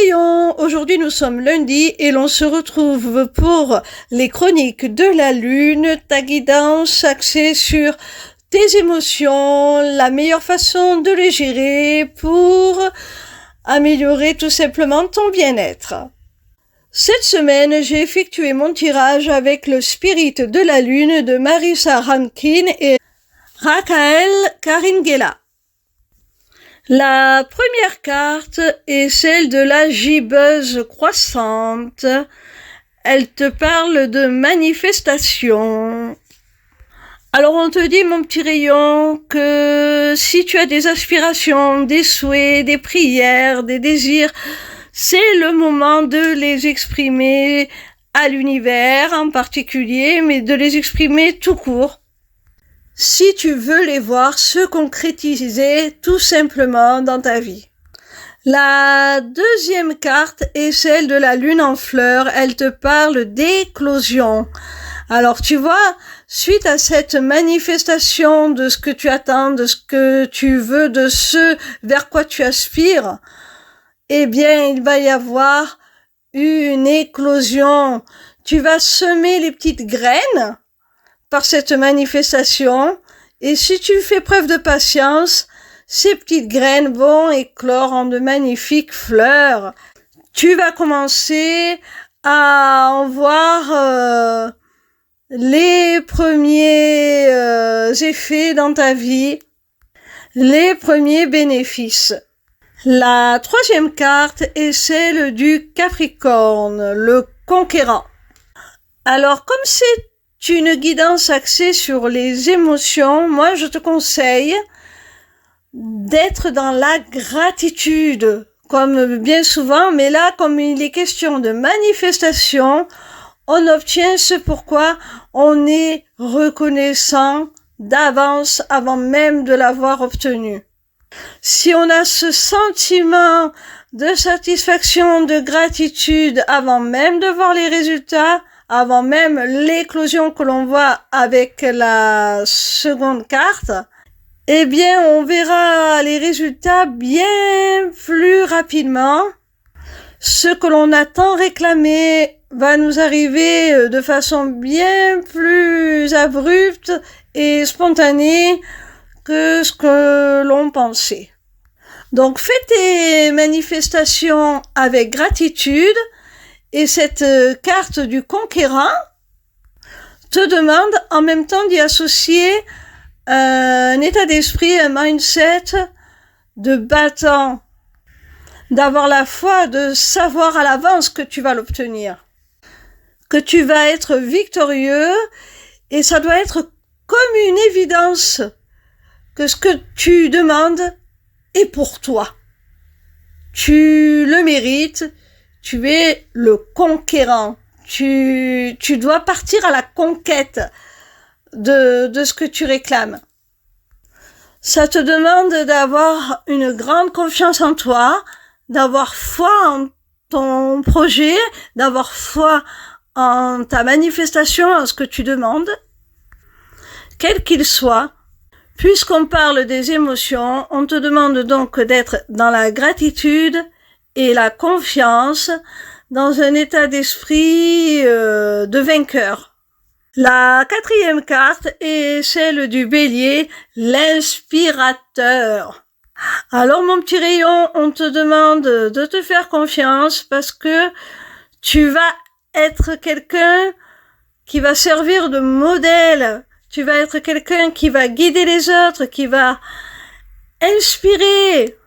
rayon, aujourd'hui nous sommes lundi et l'on se retrouve pour les chroniques de la lune, ta guidance axée sur tes émotions, la meilleure façon de les gérer pour améliorer tout simplement ton bien-être. Cette semaine, j'ai effectué mon tirage avec le Spirit de la Lune de Marissa Rankin et Rakael Karingela. La première carte est celle de la gibbeuse croissante. Elle te parle de manifestation. Alors on te dit, mon petit rayon, que si tu as des aspirations, des souhaits, des prières, des désirs, c'est le moment de les exprimer à l'univers en particulier, mais de les exprimer tout court. Si tu veux les voir se concrétiser tout simplement dans ta vie. La deuxième carte est celle de la lune en fleurs. Elle te parle d'éclosion. Alors tu vois, suite à cette manifestation de ce que tu attends, de ce que tu veux, de ce vers quoi tu aspires, eh bien il va y avoir une éclosion. Tu vas semer les petites graines par cette manifestation, et si tu fais preuve de patience, ces petites graines vont éclore en de magnifiques fleurs. Tu vas commencer à en voir les premiers effets dans ta vie, les premiers bénéfices. La troisième carte est celle du Capricorne, le conquérant. Alors, comme c'est une guidance axée sur les émotions, moi je te conseille d'être dans la gratitude, comme bien souvent, mais là, comme il est question de manifestation, on obtient ce pourquoi on est reconnaissant d'avance avant même de l'avoir obtenu. Si on a ce sentiment de satisfaction, de gratitude avant même de voir les résultats, avant même l'éclosion que l'on voit avec la seconde carte, eh bien, on verra les résultats bien plus rapidement. Ce que l'on a tant réclamé va nous arriver de façon bien plus abrupte et spontanée que ce que l'on pensait. Donc, fais tes manifestations avec gratitude. Et cette carte du conquérant te demande en même temps d'y associer un état d'esprit, un mindset de battant, d'avoir la foi, de savoir à l'avance que tu vas l'obtenir, que tu vas être victorieux, et ça doit être comme une évidence que ce que tu demandes est pour toi. Tu le mérites. Tu es le conquérant. Tu dois partir à la conquête de ce que tu réclames. Ça te demande d'avoir une grande confiance en toi, d'avoir foi en ton projet, d'avoir foi en ta manifestation, en ce que tu demandes, quel qu'il soit. Puisqu'on parle des émotions, on te demande donc d'être dans la gratitude et la confiance, dans un état d'esprit de vainqueur. La quatrième carte est celle du bélier, l'inspirateur. Alors mon petit rayon, on te demande de te faire confiance parce que tu vas être quelqu'un qui va servir de modèle. Tu vas être quelqu'un qui va guider les autres, qui va inspirer.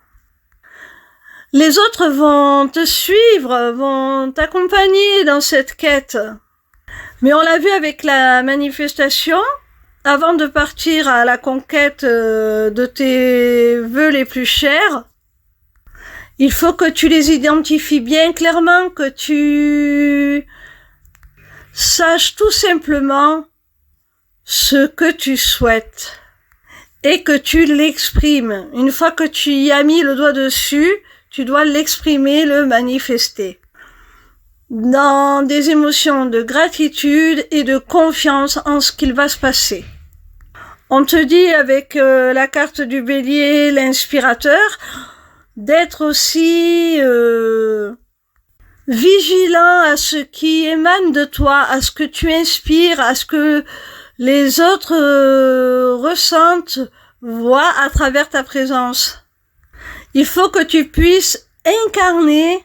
Les autres vont te suivre, vont t'accompagner dans cette quête. Mais on l'a vu avec la manifestation, avant de partir à la conquête de tes vœux les plus chers, il faut que tu les identifies bien clairement, que tu saches tout simplement ce que tu souhaites et que tu l'exprimes. Une fois que tu y as mis le doigt dessus, tu dois l'exprimer, le manifester. Dans des émotions de gratitude et de confiance en ce qu'il va se passer. On te dit avec la carte du bélier, l'inspirateur, d'être aussi vigilant à ce qui émane de toi, à ce que tu inspires, à ce que les autres ressentent, voient à travers ta présence. Il faut que tu puisses incarner,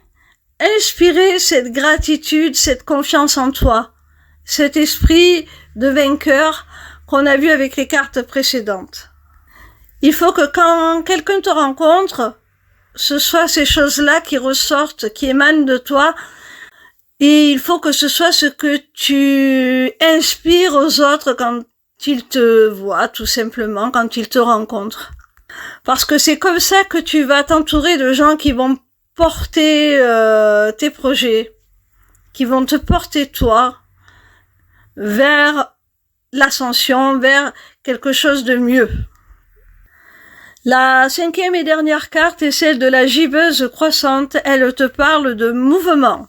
inspirer cette gratitude, cette confiance en toi, cet esprit de vainqueur qu'on a vu avec les cartes précédentes. Il faut que quand quelqu'un te rencontre, ce soit ces choses-là qui ressortent, qui émanent de toi, et il faut que ce soit ce que tu inspires aux autres quand ils te voient, tout simplement, quand ils te rencontrent. Parce que c'est comme ça que tu vas t'entourer de gens qui vont porter tes projets, qui vont te porter toi vers l'ascension, vers quelque chose de mieux. La 5e et dernière carte est celle de la gibbeuse croissante. Elle te parle de mouvement.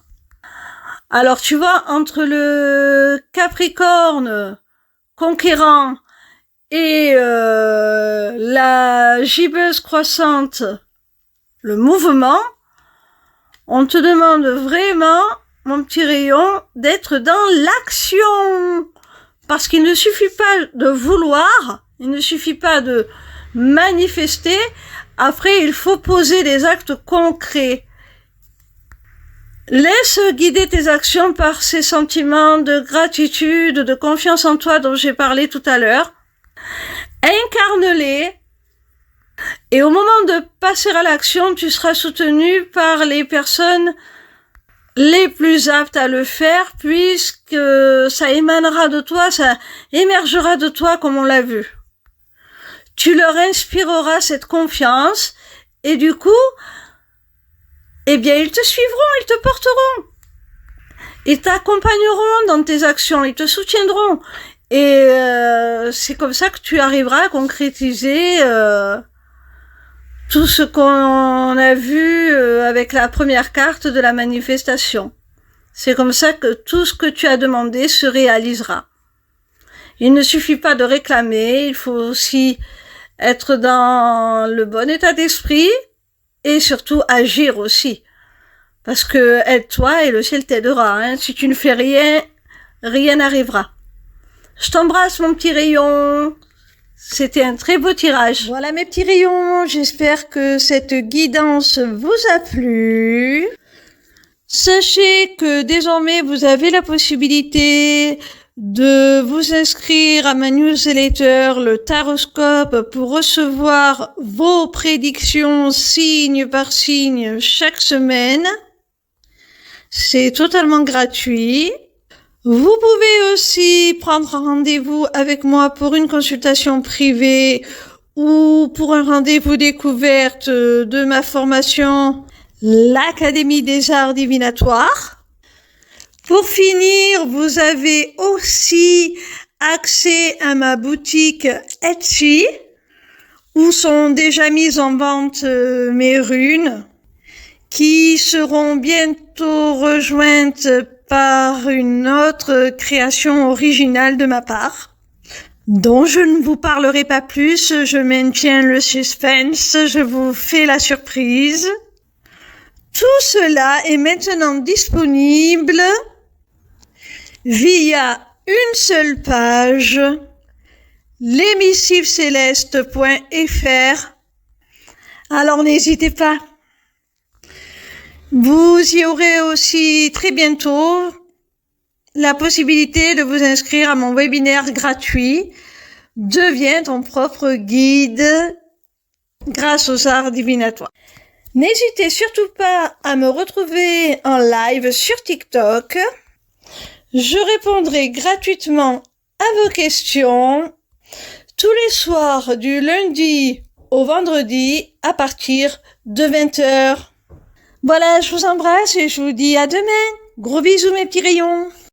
Alors tu vois, entre le Capricorne conquérant et la gibbeuse croissante, le mouvement, on te demande vraiment, mon petit rayon, d'être dans l'action. Parce qu'il ne suffit pas de vouloir, il ne suffit pas de manifester, après il faut poser des actes concrets. Laisse guider tes actions par ces sentiments de gratitude, de confiance en toi dont j'ai parlé tout à l'heure. Incarne-les et au moment de passer à l'action, tu seras soutenu par les personnes les plus aptes à le faire puisque ça émanera de toi, ça émergera de toi comme on l'a vu. Tu leur inspireras cette confiance et du coup, eh bien, ils te suivront, ils te porteront. Ils t'accompagneront dans tes actions, ils te soutiendront. Et c'est comme ça que tu arriveras à concrétiser tout ce qu'on a vu avec la première carte de la manifestation. C'est comme ça que tout ce que tu as demandé se réalisera. Il ne suffit pas de réclamer, il faut aussi être dans le bon état d'esprit et surtout agir aussi. Parce que aide-toi et le ciel t'aidera. Hein. Si tu ne fais rien, rien n'arrivera. Je t'embrasse mon petit rayon. C'était un très beau tirage. Voilà mes petits rayons, j'espère que cette guidance vous a plu. Sachez que désormais vous avez la possibilité de vous inscrire à ma newsletter, le Taroscope, pour recevoir vos prédictions signe par signe chaque semaine. C'est totalement gratuit. Vous pouvez aussi prendre rendez-vous avec moi pour une consultation privée ou pour un rendez-vous découverte de ma formation, l'Académie des Arts Divinatoires. Pour finir, vous avez aussi accès à ma boutique Etsy, où sont déjà mises en vente mes runes, qui seront bientôt rejointes par une autre création originale de ma part, dont je ne vous parlerai pas plus, je maintiens le suspense, je vous fais la surprise. Tout cela est maintenant disponible via une seule page, l'émissivecéleste.fr. Alors n'hésitez pas. Vous y aurez aussi très bientôt la possibilité de vous inscrire à mon webinaire gratuit « Deviens ton propre guide grâce aux arts divinatoires ». N'hésitez surtout pas à me retrouver en live sur TikTok. Je répondrai gratuitement à vos questions tous les soirs du lundi au vendredi à partir de 20h. Voilà, je vous embrasse et je vous dis à demain. Gros bisous mes petits rayons.